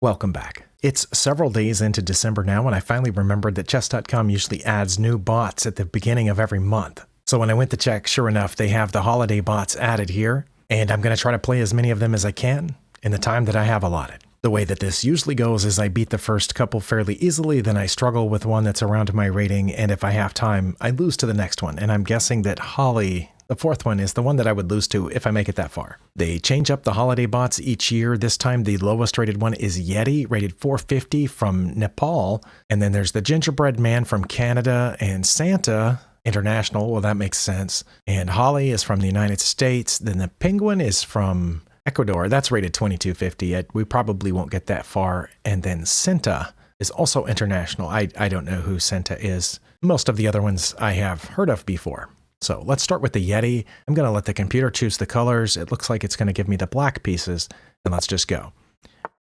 Welcome back. It's several days into December now and I finally remembered that chess.com usually adds new bots at the beginning of every month. So when I went to check, sure enough, they have the holiday bots added here, and I'm going to try to play as many of them as I can in the time that I have allotted. The way that this usually goes is I beat the first couple fairly easily, then I struggle with one that's around my rating, and if I have time, I lose to the next one. And I'm guessing that Holly, the fourth one, is the one that I would lose to if I make it that far. They change up the holiday bots each year. This time the lowest rated one is Yeti, rated 450 from Nepal. And then there's the Gingerbread Man from Canada and Santa International. Well, that makes sense. And Holly is from the United States. Then the Penguin is from Ecuador. That's rated 2250. We probably won't get that far. And then Senta is also international. I don't know who Senta is. Most of the other ones I have heard of before. So let's start with the Yeti. I'm going to let the computer choose the colors. It looks like it's going to give me the black pieces, and let's just go.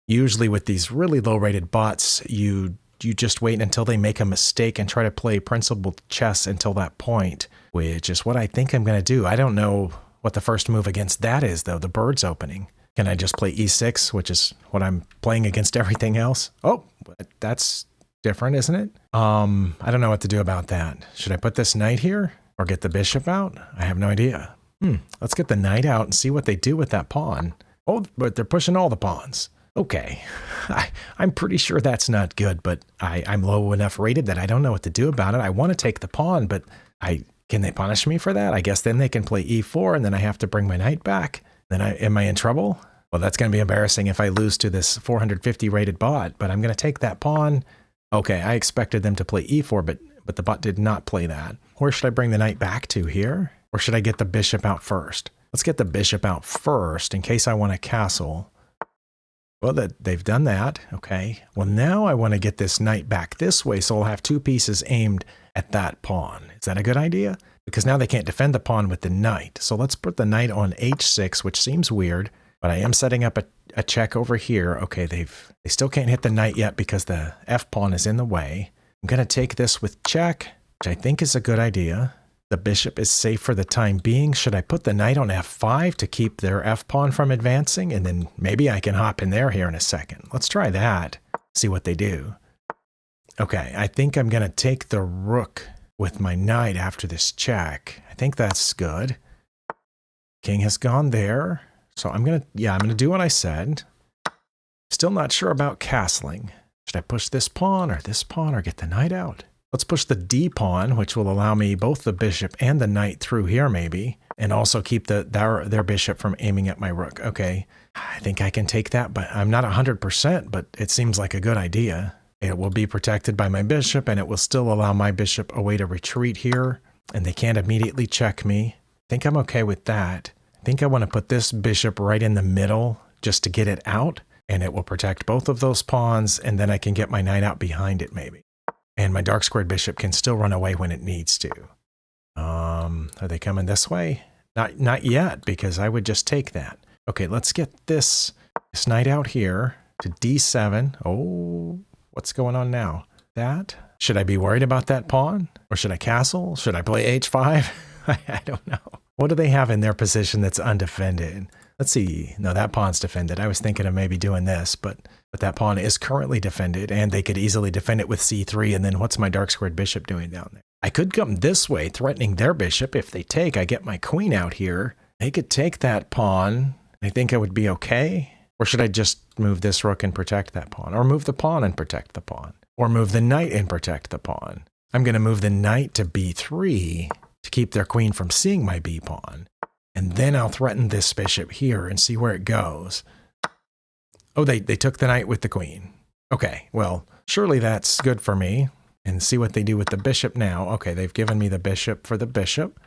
Usually with these really low rated bots, you just wait until they make a mistake and try to play principled chess until that point, which is what I think I'm going to do. I don't know what the first move against that is, though. The bird's opening. Can I just play e6, which is what I'm playing against everything else? Oh, that's different, isn't it? I don't know what to do about that. Should I put this knight here? Or get the bishop out? I have no idea. Let's get the knight out and see what they do with that pawn. Oh, but they're pushing all the pawns. Okay. I'm pretty sure that's not good, but I'm low enough rated that I don't know what to do about it. I want to take the pawn, but can they punish me for that? I guess then they can play e4 and then I have to bring my knight back. Then am I in trouble? Well, that's going to be embarrassing if I lose to this 450 rated bot, but I'm going to take that pawn. Okay, I expected them to play e4, but the bot did not play that. Where should I bring the knight back to here? Or should I get the bishop out first? Let's get the bishop out first in case I want a castle. Well, they've done that. Okay. Well, now I want to get this knight back this way, so I'll have two pieces aimed at that pawn. Is that a good idea? Because now they can't defend the pawn with the knight. So let's put the knight on h6, which seems weird, but I am setting up a check over here. Okay, they still can't hit the knight yet because the f pawn is in the way. I'm going to take this with check, which I think is a good idea. The bishop is safe for the time being. Should I put the knight on f5 to keep their f-pawn from advancing? And then maybe I can hop in there here in a second. Let's try that, see what they do. Okay, I think I'm going to take the rook with my knight after this check. I think that's good. King has gone there. So I'm going to do what I said. Still not sure about castling. Should I push this pawn or get the knight out? Let's push the d pawn, which will allow me both the bishop and the knight through here maybe, and also keep their bishop from aiming at my rook. Okay, I think I can take that, but I'm not 100%, but it seems like a good idea. It will be protected by my bishop, and it will still allow my bishop a way to retreat here, and they can't immediately check me. I think I'm okay with that. I think I want to put this bishop right in the middle just to get it out, and it will protect both of those pawns, and then I can get my knight out behind it maybe. And my dark squared bishop can still run away when it needs to. Are they coming this way? Not yet, because I would just take that. Okay, let's get this knight out here to d7. Oh, what's going on now? That? Should I be worried about that pawn? Or should I castle? Should I play h5? I don't know. What do they have in their position that's undefended? Let's see. No, that pawn's defended. I was thinking of maybe doing this, but that pawn is currently defended, and they could easily defend it with c3, and then what's my dark squared bishop doing down there? I could come this way, threatening their bishop. If they take, I get my queen out here. They could take that pawn. I think I would be okay. Or should I just move this rook and protect that pawn? Or move the pawn and protect the pawn? Or move the knight and protect the pawn? I'm going to move the knight to b3 to keep their queen from seeing my b pawn. And then I'll threaten this bishop here and see where it goes. Oh, they took the knight with the queen. Okay, well, surely that's good for me. And see what they do with the bishop now. Okay, they've given me the bishop for the bishop.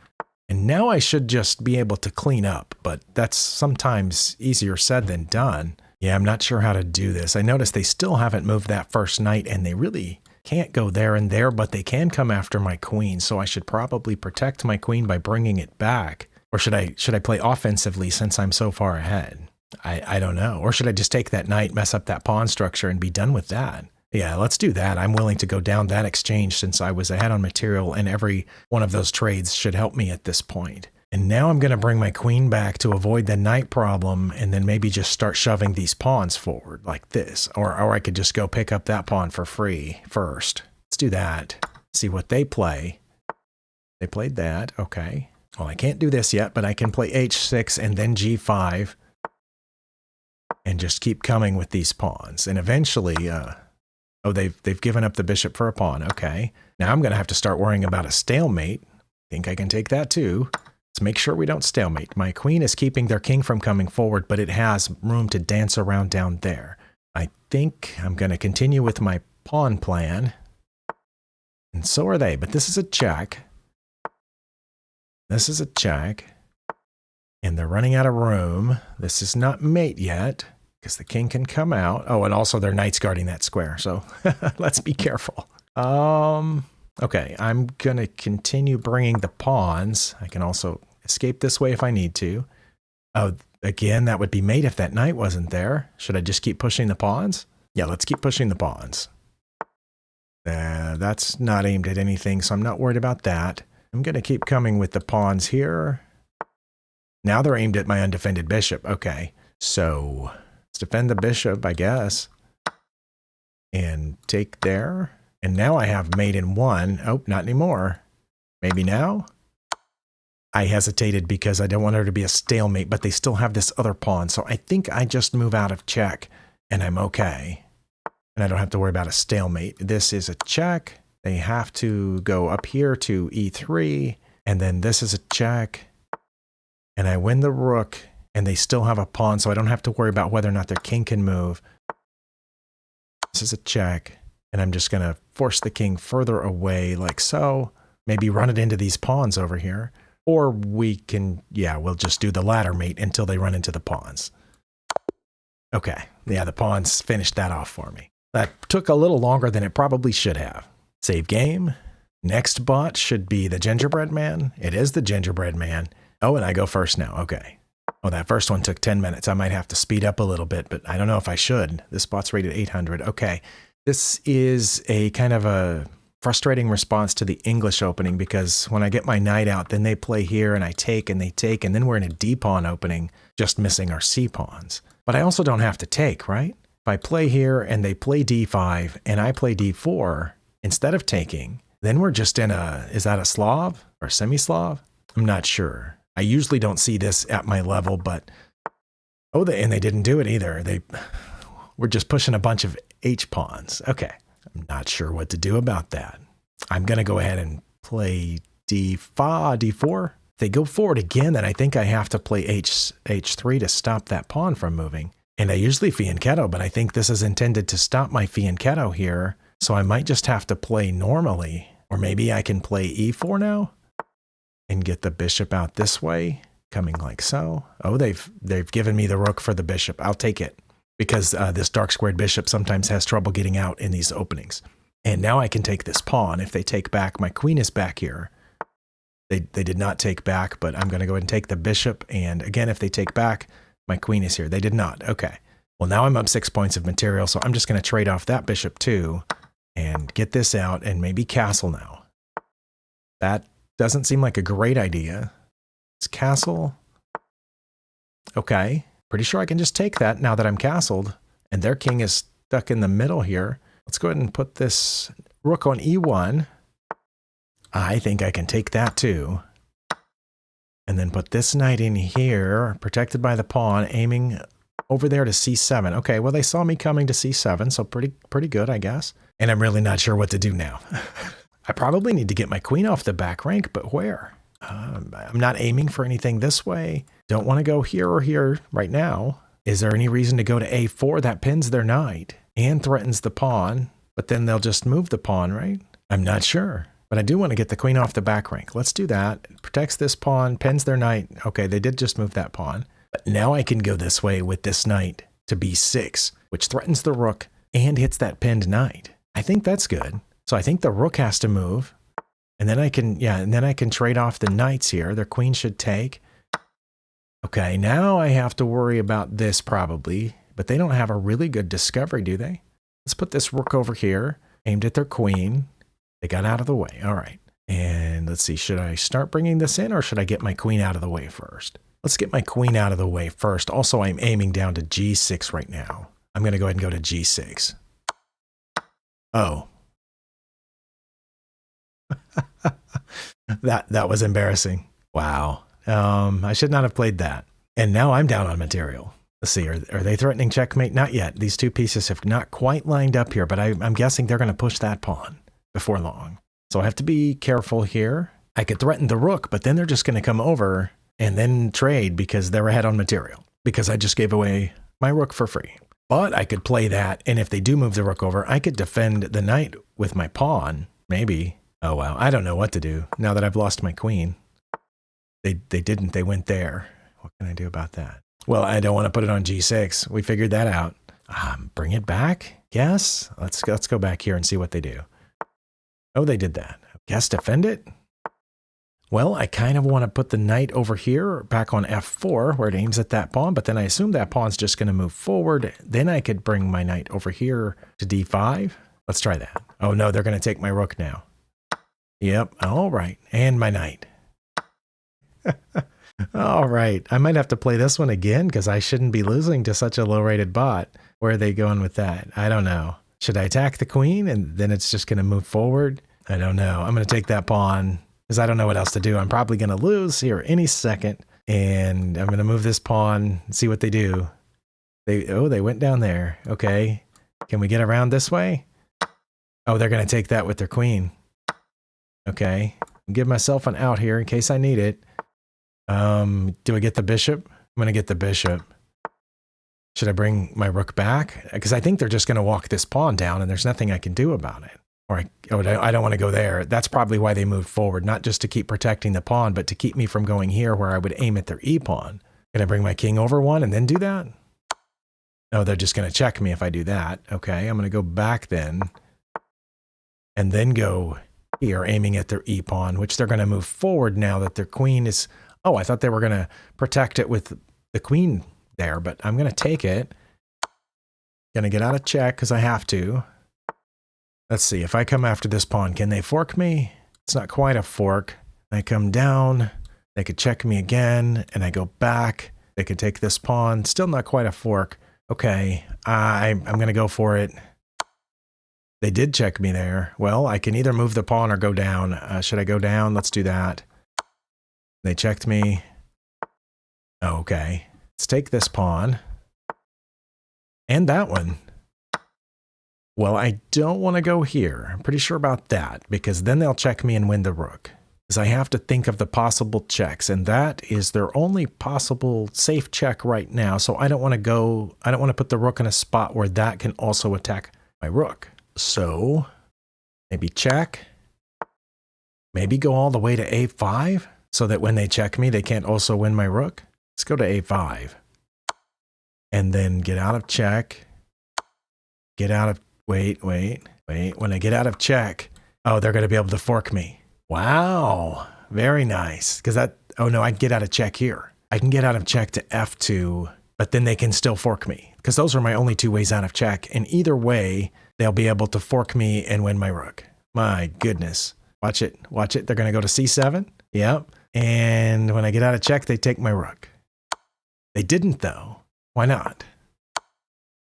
And now I should just be able to clean up, but that's sometimes easier said than done. Yeah, I'm not sure how to do this. I noticed they still haven't moved that first knight, and they really can't go there and there, but they can come after my queen, so I should probably protect my queen by bringing it back. Or should I play offensively since I'm so far ahead? I don't know. Or should I just take that knight, mess up that pawn structure, and be done with that? Yeah, let's do that. I'm willing to go down that exchange since I was ahead on material, and every one of those trades should help me at this point. And now I'm going to bring my queen back to avoid the knight problem, and then maybe just start shoving these pawns forward like this. Or I could just go pick up that pawn for free first. Let's do that. See what they play. They played that. Okay. Well, I can't do this yet, but I can play h6 and then g5 and just keep coming with these pawns. And eventually, oh, they've given up the bishop for a pawn. Okay. Now I'm going to have to start worrying about a stalemate. Think I can take that too. Let's make sure we don't stalemate. My queen is keeping their king from coming forward, but it has room to dance around down there. I think I'm going to continue with my pawn plan. And so are they, but this is a check. This is a check. And they're running out of room. This is not mate yet, because the king can come out. Oh, and also their knight's guarding that square, so let's be careful. Okay, I'm going to continue bringing the pawns. I can also escape this way if I need to. Oh, again, that would be mate if that knight wasn't there. Should I just keep pushing the pawns? Yeah, let's keep pushing the pawns. That's not aimed at anything, so I'm not worried about that. I'm going to keep coming with the pawns here. Now they're aimed at my undefended bishop. Okay, so let's defend the bishop, I guess. And take there. And now I have mate in one. Oh, not anymore. Maybe now? I hesitated because I don't want her to be a stalemate, but they still have this other pawn. So I think I just move out of check and I'm okay. And I don't have to worry about a stalemate. This is a check. They have to go up here to e3. And then this is a check. And I win the rook. And they still have a pawn, so I don't have to worry about whether or not their king can move. This is a check. And I'm just going to force the king further away like so. Maybe run it into these pawns over here. Or we can, yeah, we'll just do the ladder mate until they run into the pawns. Okay, yeah, the pawns finished that off for me. That took a little longer than it probably should have. Save game. Next bot should be the Gingerbread Man. It is the Gingerbread Man. Oh, and I go first now. Okay. Oh, that first one took 10 minutes. I might have to speed up a little bit, but I don't know if I should. This bot's rated 800. Okay. This is a kind of a frustrating response to the English opening because when I get my knight out, then they play here and I take and they take, and then we're in a D pawn opening, just missing our C pawns. But I also don't have to take, right? If I play here and they play D5 and I play D4 instead of taking, then we're just in a, is that a Slav or semi-Slav? I'm not sure. I usually don't see this at my level, but, oh, and they didn't do it either. They were just pushing a bunch of H pawns. Okay. I'm not sure what to do about that. I'm going to go ahead and play D4. If they go forward again, then I think I have to play H3 to stop that pawn from moving. And I usually fianchetto, but I think this is intended to stop my fianchetto here. So I might just have to play normally. Or maybe I can play E4 now and get the bishop out this way, coming like so. Oh, they've given me the rook for the bishop. I'll take it. Because this dark squared bishop sometimes has trouble getting out in these openings. And now I can take this pawn. If they take back, my queen is back here. They did not take back, but I'm going to go ahead and take the bishop. And again, if they take back, my queen is here. They did not. Okay. Well, now I'm up 6 points of material, so I'm just going to trade off that bishop too and get this out and maybe castle now. That doesn't seem like a great idea. It's castle. Okay. Pretty sure I can just take that now that I'm castled. And their king is stuck in the middle here. Let's go ahead and put this rook on e1. I think I can take that too. And then put this knight in here, protected by the pawn, aiming over there to c7. Okay, well, they saw me coming to c7, so pretty good, I guess. And I'm really not sure what to do now. I probably need to get my queen off the back rank, but where? I'm not aiming for anything this way. Don't want to go here or here right now. Is there any reason to go to a4? That pins their knight and threatens the pawn, but then they'll just move the pawn, right? I'm not sure, but I do want to get the queen off the back rank. Let's do that. It protects this pawn, pins their knight. Okay, they did just move that pawn. But now I can go this way with this knight to b6, which threatens the rook and hits that pinned knight. I think that's good. So I think the rook has to move. And then I can trade off the knights here. Their queen should take. Okay, now I have to worry about this probably, but they don't have a really good discovery, do they? Let's put this rook over here, aimed at their queen. They got out of the way. All right. And let's see, should I start bringing this in or should I get my queen out of the way first? Let's get my queen out of the way first. Also, I'm aiming down to G6 right now. I'm going to go ahead and go to G6. Oh. That was embarrassing. Wow. I should not have played that. And now I'm down on material. Let's see, are they threatening checkmate? Not yet. These two pieces have not quite lined up here, but I'm guessing they're going to push that pawn before long. So I have to be careful here. I could threaten the rook, but then they're just going to come over and then trade because they're ahead on material. Because I just gave away my rook for free. But I could play that, and if they do move the rook over, I could defend the knight with my pawn. Maybe. Oh, wow. I don't know what to do now that I've lost my queen. They didn't. They went there. What can I do about that? Well, I don't want to put it on G6. We figured that out. Bring it back? Yes. Let's go back here and see what they do. Oh, they did that. Guess defend it? Well, I kind of want to put the knight over here, back on F4, where it aims at that pawn, but then I assume that pawn's just going to move forward. Then I could bring my knight over here to D5. Let's try that. Oh, no, they're going to take my rook now. Yep, all right. And my knight. All right. I might have to play this one again because I shouldn't be losing to such a low-rated bot. Where are they going with that? I don't know. Should I attack the queen and then it's just going to move forward? I don't know. I'm going to take that pawn because I don't know what else to do. I'm probably going to lose here any second. And I'm going to move this pawn and see what they do. They went down there. Okay. Can we get around this way? Oh, they're going to take that with their queen. Okay. I'll give myself an out here in case I need it. Do I get the bishop? I'm going to get the bishop. Should I bring my rook back? Because I think they're just going to walk this pawn down and there's nothing I can do about it. Or I don't want to go there. That's probably why they moved forward, not just to keep protecting the pawn, but to keep me from going here where I would aim at their e-pawn. Can I bring my king over one and then do that? No, they're just going to check me if I do that. Okay, I'm going to go back then. And then go here, aiming at their e-pawn, which they're going to move forward now that their queen is... Oh, I thought they were going to protect it with the queen there, but I'm going to take it. Going to get out of check because I have to. Let's see, if I come after this pawn, can they fork me? It's not quite a fork. I come down, they could check me again, and I go back. They could take this pawn. Still not quite a fork. Okay, I'm going to go for it. They did check me there. Well, I can either move the pawn or go down. Should I go down? Let's do that. They checked me. Okay. Let's take this pawn. And that one. Well, I don't want to go here. I'm pretty sure about that, because then they'll check me and win the rook. Because I have to think of the possible checks, and that is their only possible safe check right now. So I don't want to put the rook in a spot where that can also attack my rook. So maybe check. Maybe go all the way to A5. So that when they check me, they can't also win my rook. Let's go to A5. And then get out of check. Get out of... Wait. When I get out of check... Oh, they're going to be able to fork me. Wow. Very nice. Because that... Oh, no, I can get out of check here. I can get out of check to F2, but then they can still fork me. Because those are my only two ways out of check. And either way, they'll be able to fork me and win my rook. My goodness. Watch it. Watch it. They're going to go to C7. Yep. And when I get out of check, they take my rook. They didn't, though. Why not?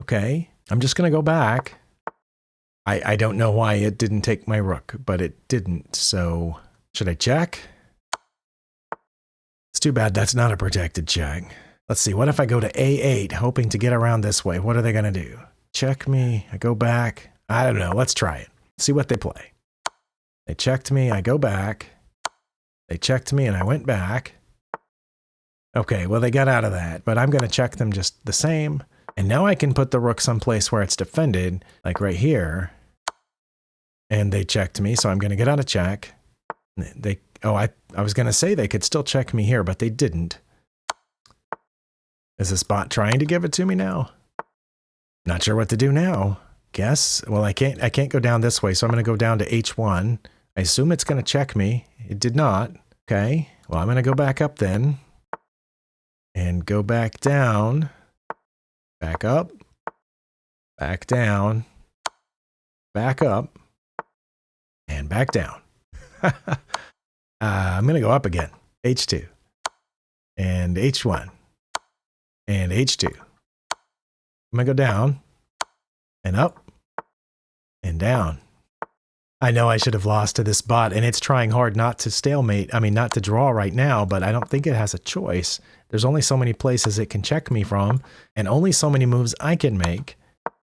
Okay, I'm just going to go back. I don't know why it didn't take my rook, but it didn't. So should I check? It's too bad that's not a protected check. Let's see. What if I go to A8, hoping to get around this way? What are they going to do? Check me. I go back. I don't know. Let's try it. See what they play. They checked me. I go back. They checked me and I went back. Okay, well, they got out of that, but I'm going to check them just the same. And now I can put the rook someplace where it's defended, like right here. And they checked me, so I'm going to get out of check. I was going to say they could still check me here, but they didn't. Is this bot trying to give it to me now? Not sure what to do now. Guess, well, I can't go down this way, so I'm going to go down to H1. I assume it's going to check me. It did not. Okay, well, I'm going to go back up then. And go back down. Back up. Back down. Back up. And back down. I'm going to go up again. H2. And H1. And H2. I'm going to go down. And up. And down. I know I should have lost to this bot, and it's trying hard not to stalemate. I mean, not to draw right now, but I don't think it has a choice. There's only so many places it can check me from, and only so many moves I can make.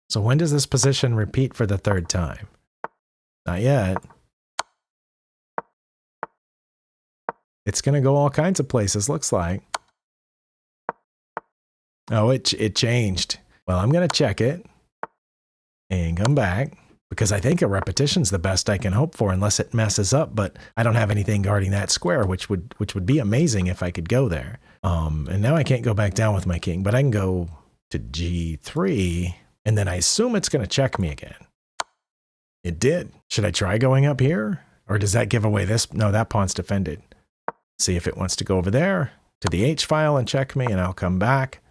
So when does this position repeat for the third time? Not yet. It's going to go all kinds of places, looks like. Oh, it changed. Well, I'm going to check it and come back. Because I think a repetition's the best I can hope for unless it messes up, but I don't have anything guarding that square, which would be amazing if I could go there. And now I can't go back down with my king, but I can go to G3, and then I assume it's going to check me again. It did. Should I try going up here? Or does that give away this? No, that pawn's defended. See if it wants to go over there to the H file and check me, and I'll come back.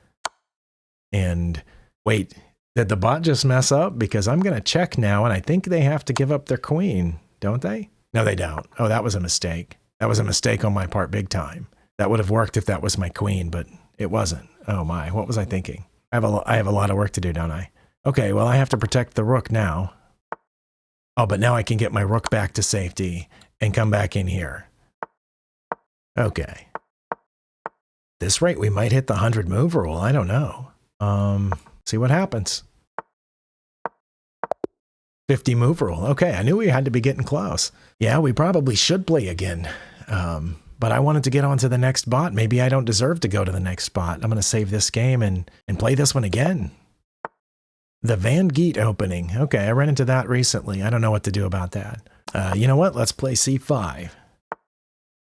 And wait. Did the bot just mess up? Because I'm going to check now, and I think they have to give up their queen, don't they? No, they don't. Oh, that was a mistake. That was a mistake on my part big time. That would have worked if that was my queen, but it wasn't. Oh my, what was I thinking? I have a lot of work to do, don't I? Okay, well, I have to protect the rook now. Oh, but now I can get my rook back to safety and come back in here. Okay. At this rate, we might hit the 100 move rule. I don't know. See what happens. 50 move rule. Okay, I knew we had to be getting close. Yeah, we probably should play again. But I wanted to get on to the next bot. Maybe I don't deserve to go to the next spot. I'm going to save this game and play this one again. The Van Geet opening. Okay, I ran into that recently. I don't know what to do about that. You know what? Let's play C5.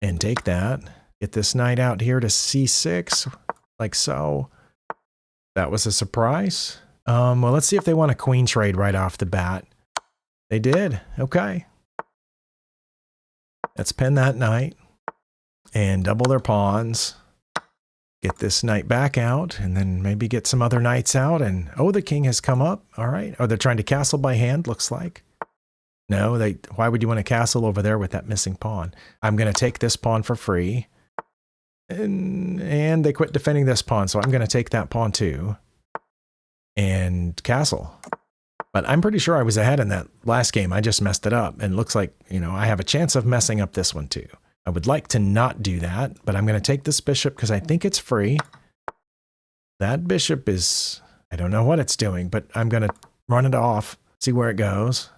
And take that. Get this knight out here to C6. Like so. That was a surprise. Well, let's see if they want a queen trade right off the bat. They did. Okay. Let's pin that knight and double their pawns. Get this knight back out and then maybe get some other knights out. And oh, the king has come up. All right. Oh, they're trying to castle by hand, looks like. No, why would you want to castle over there with that missing pawn? I'm going to take this pawn for free. And they quit defending this pawn, so I'm going to take that pawn too. And castle. But I'm pretty sure I was ahead in that last game. I just messed it up. And it looks like, you know, I have a chance of messing up this one too. I would like to not do that, but I'm going to take this bishop because I think it's free. That bishop is, I don't know what it's doing, but I'm going to run it off, see where it goes.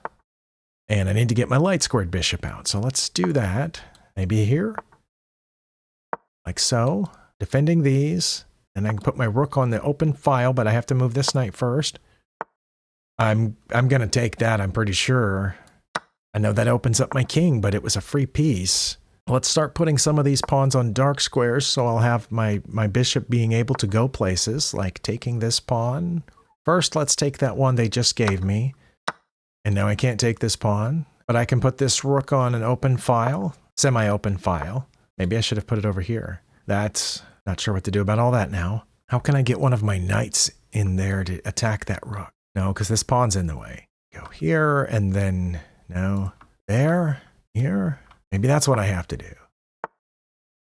And I need to get my light squared bishop out. So let's do that. Maybe here. Like so, defending these, and I can put my rook on the open file, but I have to move this knight first. I'm going to take that, I'm pretty sure. I know that opens up my king, but it was a free piece. Let's start putting some of these pawns on dark squares, so I'll have my bishop being able to go places, like taking this pawn. First, let's take that one they just gave me. And now I can't take this pawn, but I can put this rook on an open file, semi-open file. Maybe I should have put it over here. That's not sure what to do about all that now. How can I get one of my knights in there to attack that rook? No, because this pawn's in the way. Go here and then, no, there, here. Maybe that's what I have to do.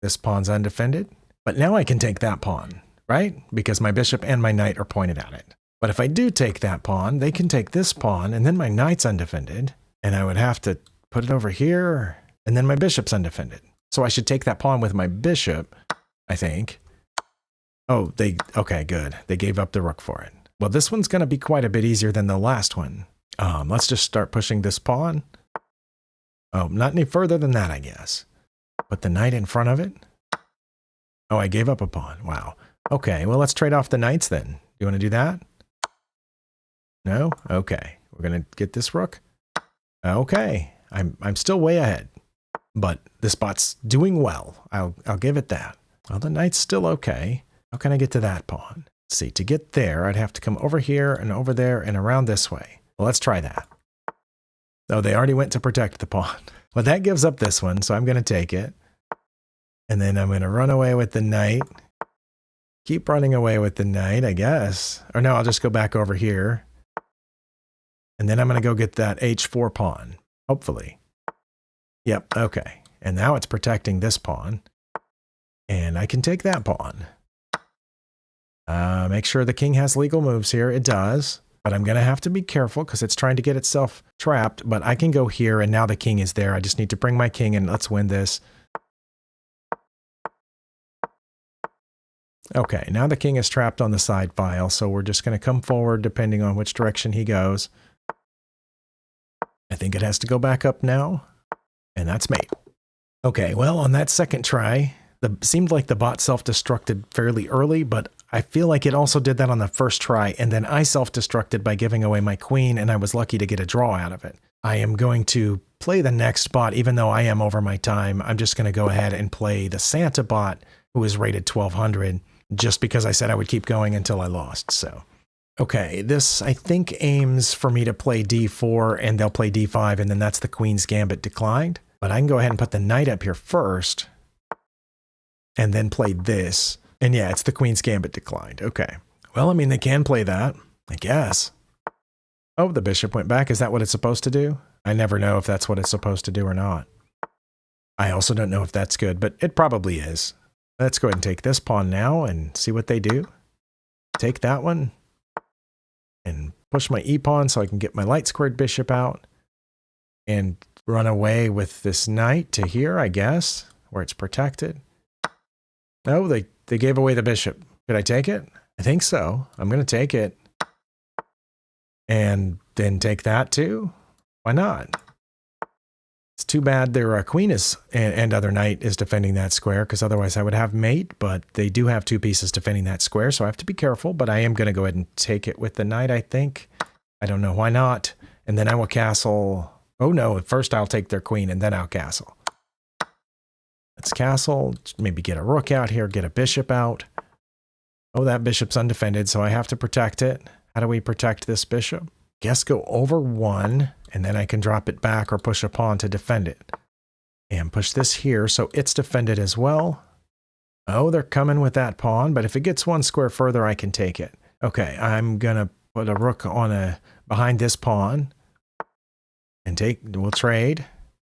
This pawn's undefended, but now I can take that pawn, right? Because my bishop and my knight are pointed at it. But if I do take that pawn, they can take this pawn and then my knight's undefended. And I would have to put it over here and then my bishop's undefended. So I should take that pawn with my bishop, I think. Oh, okay, good. They gave up the rook for it. Well, this one's going to be quite a bit easier than the last one. Let's just start pushing this pawn. Oh, not any further than that, I guess. Put the knight in front of it. Oh, I gave up a pawn. Wow. Okay, well, let's trade off the knights then. You want to do that? No? Okay. We're going to get this rook. Okay. I'm still way ahead. But this bot's doing well. I'll give it that. Well, the knight's still okay. How can I get to that pawn? Let's see, to get there, I'd have to come over here and over there and around this way. Well, let's try that. Oh, they already went to protect the pawn. Well, that gives up this one, so I'm going to take it. And then I'm going to run away with the knight. Keep running away with the knight, I guess. Or no, I'll just go back over here. And then I'm going to go get that h4 pawn, hopefully. Yep, okay. And now it's protecting this pawn. And I can take that pawn. Make sure the king has legal moves here. It does. But I'm going to have to be careful because it's trying to get itself trapped. But I can go here, and now the king is there. I just need to bring my king, and let's win this. Okay, now the king is trapped on the side file, so we're just going to come forward depending on which direction he goes. I think it has to go back up now, and that's mate. Okay, well, on that second try, seemed like the bot self-destructed fairly early, but I feel like it also did that on the first try, and then I self-destructed by giving away my queen, and I was lucky to get a draw out of it. I am going to play the next bot, even though I am over my time. I'm just going to go ahead and play the Santa bot, who is rated 1200, just because I said I would keep going until I lost, so. Okay, this I think aims for me to play d4, and they'll play d5, and then that's the queen's gambit declined. But I can go ahead and put the knight up here first, and then play this. And yeah, it's the queen's gambit declined. Okay. Well, I mean, they can play that, I guess. Oh, the bishop went back. Is that what it's supposed to do? I never know if that's what it's supposed to do or not. I also don't know if that's good, but it probably is. Let's go ahead and take this pawn now and see what they do. Take that one and push my e-pawn so I can get my light squared bishop out and run away with this knight to here, I guess, where it's protected. No, they gave away the bishop. Should I take it? I think so. I'm going to take it. And then take that too? Why not? It's too bad their queen is and other knight is defending that square, because otherwise I would have mate, but they do have two pieces defending that square, so I have to be careful, but I am going to go ahead and take it with the knight, I think. I don't know, why not? And then I will castle. Oh no, first I'll take their queen and then I'll castle. Let's castle, maybe get a rook out here, get a bishop out. Oh, that bishop's undefended, so I have to protect it. How do we protect this bishop? Guess go over one, and then I can drop it back or push a pawn to defend it. And push this here, so it's defended as well. Oh, they're coming with that pawn, but if it gets one square further, I can take it. Okay, I'm gonna put a rook on behind this pawn. And we'll trade.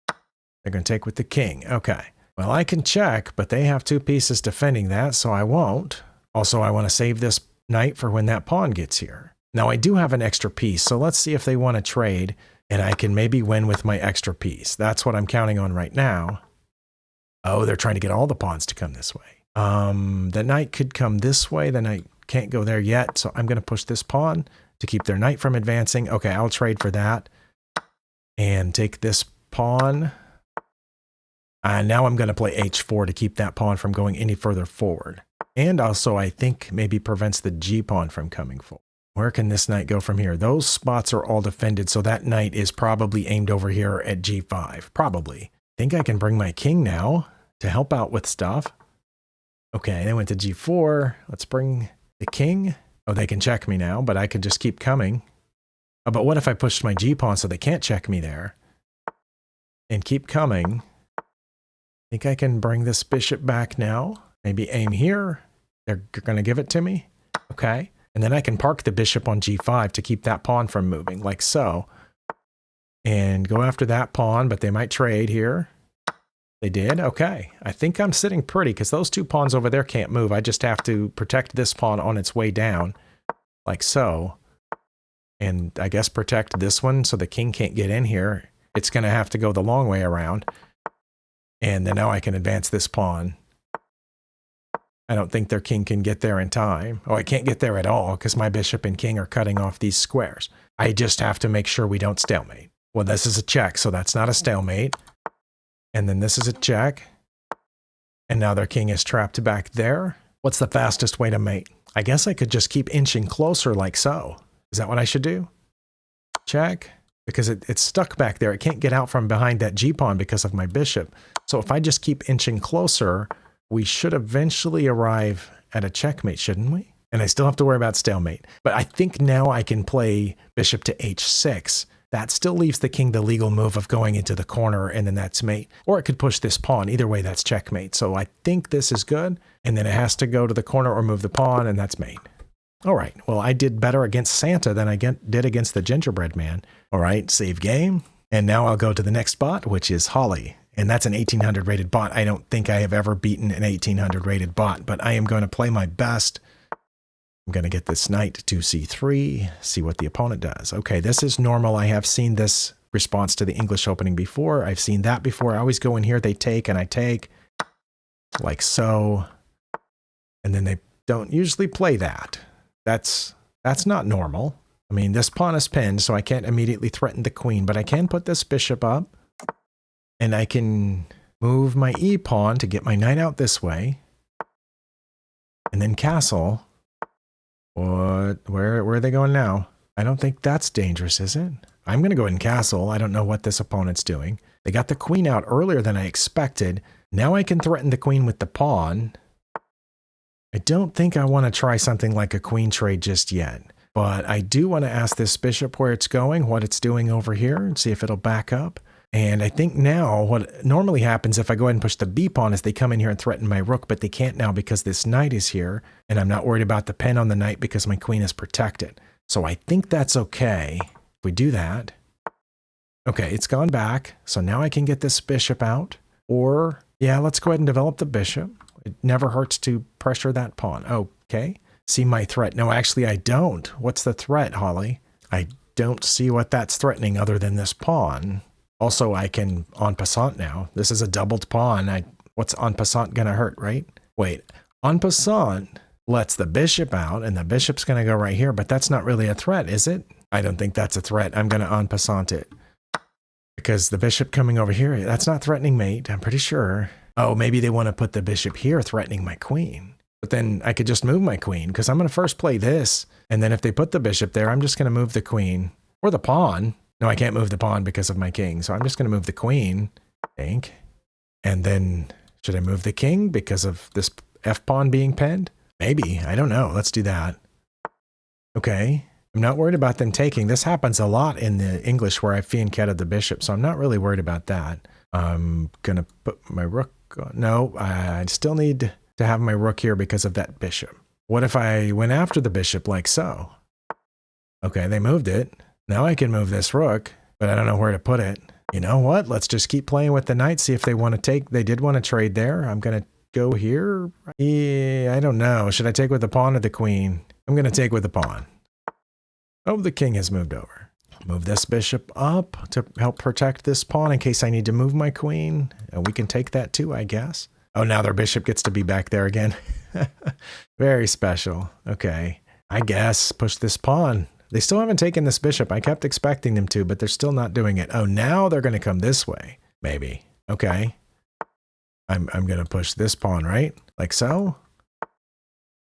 They're gonna take with the king. Okay. Well, I can check, but they have two pieces defending that, so I won't. Also, I want to save this knight for when that pawn gets here. Now, I do have an extra piece, so let's see if they want to trade, and I can maybe win with my extra piece. That's what I'm counting on right now. Oh, they're trying to get all the pawns to come this way. The knight could come this way. The knight can't go there yet, so I'm going to push this pawn to keep their knight from advancing. Okay, I'll trade for that and take this pawn. And now I'm going to play h4 to keep that pawn from going any further forward. And also, I think maybe prevents the g-pawn from coming forward. Where can this knight go from here? Those spots are all defended, so that knight is probably aimed over here at g5. Probably. I think I can bring my king now to help out with stuff. Okay, they went to g4. Let's bring the king. Oh, they can check me now, but I could just keep coming. Oh, but what if I pushed my g-pawn so they can't check me there? And keep coming. I think I can bring this bishop back now. Maybe aim here. They're going to give it to me. Okay. And then I can park the bishop on g5 to keep that pawn from moving, like so. And go after that pawn, but they might trade here. They did? Okay. I think I'm sitting pretty, because those two pawns over there can't move. I just have to protect this pawn on its way down, like so. And I guess protect this one so the king can't get in here. It's going to have to go the long way around. And then now I can advance this pawn. I don't think their king can get there in time. Oh, I can't get there at all because my bishop and king are cutting off these squares. I just have to make sure we don't stalemate. Well, this is a check, so that's not a stalemate. And then this is a check. And now their king is trapped back there. What's the fastest way to mate? I guess I could just keep inching closer like so. Is that what I should do? Check. Because it's stuck back there. It can't get out from behind that g-pawn because of my bishop. So if I just keep inching closer, we should eventually arrive at a checkmate, shouldn't we? And I still have to worry about stalemate. But I think now I can play bishop to h6. That still leaves the king the legal move of going into the corner, and then that's mate. Or it could push this pawn. Either way, that's checkmate. So I think this is good. And then it has to go to the corner or move the pawn, and that's mate. All right. Well, I did better against Santa than I did against the Gingerbread Man. All right. Save game. And now I'll go to the next spot, which is Holly. And that's an 1800 rated bot. I don't think I have ever beaten an 1800 rated bot, but I am going to play my best. I'm going to get this knight to c3, see what the opponent does. Okay, this is normal. I have seen this response to the English opening before. I've seen that before. I always go in here, they take, and I take, like so. And then they don't usually play that. That's not normal. I mean, this pawn is pinned, so I can't immediately threaten the queen, but I can put this bishop up, and I can move my e-pawn to get my knight out this way, and then castle. Where are they going now? I don't think that's dangerous, is it? I'm going to go ahead and castle. I don't know what this opponent's doing. They got the queen out earlier than I expected. Now I can threaten the queen with the pawn. I don't think I want to try something like a queen trade just yet, but I do want to ask this bishop where it's going, what it's doing over here, and see if it'll back up. And I think now what normally happens if I go ahead and push the b pawn is they come in here and threaten my rook, but they can't now because this knight is here, and I'm not worried about the pin on the knight because my queen is protected. So I think that's okay if we do that. Okay, it's gone back, so now I can get this bishop out. Or, yeah, let's go ahead and develop the bishop. It never hurts to pressure that pawn. Okay, see my threat. No, actually I don't. What's the threat, Holly? I don't see what that's threatening other than this pawn. Also, I can en passant now. This is a doubled pawn. What's en passant going to hurt, right? Wait, en passant lets the bishop out, and the bishop's going to go right here, but that's not really a threat, is it? I don't think that's a threat. I'm going to en passant it. Because the bishop coming over here, that's not threatening mate, I'm pretty sure. Oh, maybe they want to put the bishop here threatening my queen. But then I could just move my queen, because I'm going to first play this, and then if they put the bishop there, I'm just going to move the queen. Or the pawn. No, I can't move the pawn because of my king, so I'm just going to move the queen, I think. And then, should I move the king because of this f-pawn being pinned? Maybe, I don't know, let's do that. Okay, I'm not worried about them taking. This happens a lot in the English where I fianchetted the bishop, so I'm not really worried about that. I'm going to put my rook on. No, I still need to have my rook here because of that bishop. What if I went after the bishop like so? Okay, they moved it. Now I can move this rook, but I don't know where to put it. You know what? Let's just keep playing with the knight, see if they want to take. They did want to trade there. I'm going to go here. Yeah, I don't know. Should I take with the pawn or the queen? I'm going to take with the pawn. Oh, the king has moved over. Move this bishop up to help protect this pawn in case I need to move my queen. We can take that too, I guess. Oh, now their bishop gets to be back there again. Very special. Okay. I guess push this pawn. They still haven't taken this bishop. I kept expecting them to, but they're still not doing it. Oh, now they're going to come this way. Maybe. Okay. I'm going to push this pawn, right? Like so.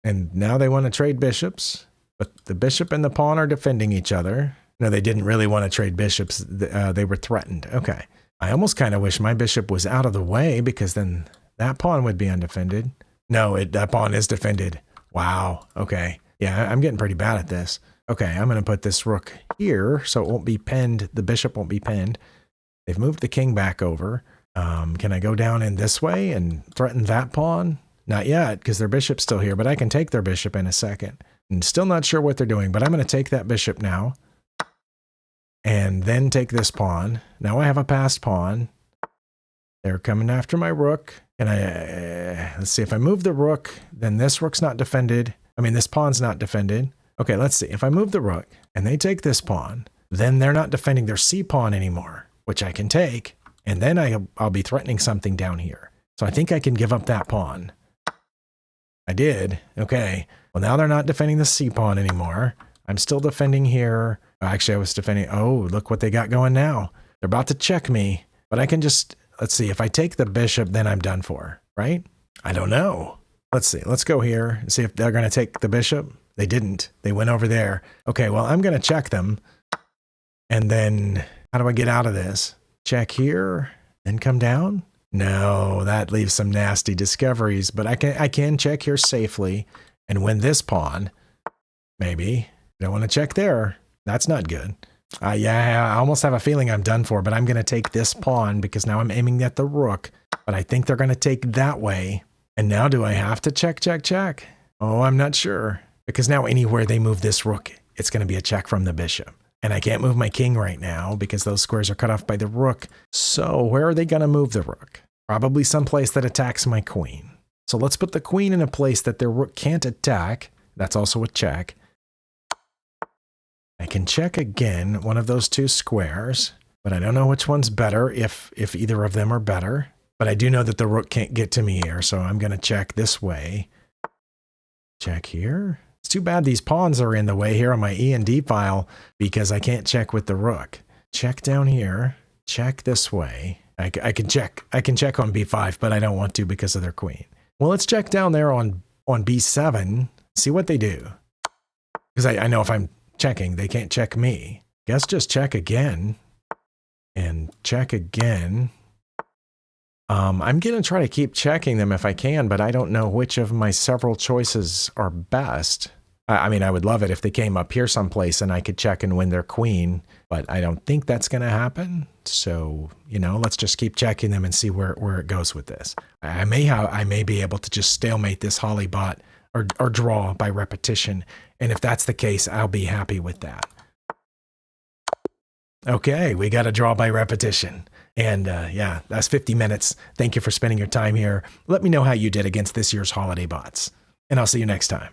And now they want to trade bishops. But the bishop and the pawn are defending each other. No, they didn't really want to trade bishops. They were threatened. Okay. I almost kind of wish my bishop was out of the way because then that pawn would be undefended. No, that pawn is defended. Wow. Okay. Yeah, I'm getting pretty bad at this. Okay, I'm going to put this rook here so it won't be pinned. The bishop won't be pinned. They've moved the king back over. Can I go down in this way and threaten that pawn? Not yet, because their bishop's still here, but I can take their bishop in a second. I'm still not sure what they're doing, but I'm going to take that bishop now. And then take this pawn. Now I have a passed pawn. They're coming after my rook. And let's see, if I move the rook, then this rook's not defended. I mean, this pawn's not defended. Okay, let's see. If I move the rook and they take this pawn, then they're not defending their c-pawn anymore, which I can take. And then I'll be threatening something down here. So I think I can give up that pawn. I did. Okay. Well, now they're not defending the c-pawn anymore. I'm still defending here. Actually, I was defending. Oh, look what they got going now. They're about to check me. But I can just, let's see. If I take the bishop, then I'm done for, right? I don't know. Let's see. Let's go here and see if they're going to take the bishop. They didn't. They went over there. Okay, well, I'm going to check them. And then how do I get out of this? Check here, then come down? No, that leaves some nasty discoveries, but I can check here safely and win this pawn. Maybe. Don't want to check there. That's not good. Yeah, I almost have a feeling I'm done for, but I'm going to take this pawn because now I'm aiming at the rook. But I think they're going to take that way. And now do I have to check, check, check? Oh, I'm not sure. Because now anywhere they move this rook, it's going to be a check from the bishop. And I can't move my king right now because those squares are cut off by the rook. So where are they going to move the rook? Probably someplace that attacks my queen. So let's put the queen in a place that their rook can't attack. That's also a check. I can check again one of those two squares, but I don't know which one's better, if either of them are better. But I do know that the rook can't get to me here, so I'm going to check this way. Check here. It's too bad these pawns are in the way here on my E and D file because I can't check with the rook. Check down here. Check this way. I can check on B5, but I don't want to because of their queen. Well, let's check down there on B7, see what they do. Because I know if I'm checking, they can't check me. Guess just check again. And check again. I'm going to try to keep checking them if I can, but I don't know which of my several choices are best. I mean, I would love it if they came up here someplace and I could check and win their queen, but I don't think that's going to happen. So, you know, let's just keep checking them and see where it goes with this. I may be able to just stalemate this Holly bot or draw by repetition. And if that's the case, I'll be happy with that. Okay, we got a draw by repetition. And yeah, that's 50 minutes. Thank you for spending your time here. Let me know how you did against this year's holiday bots. And I'll see you next time.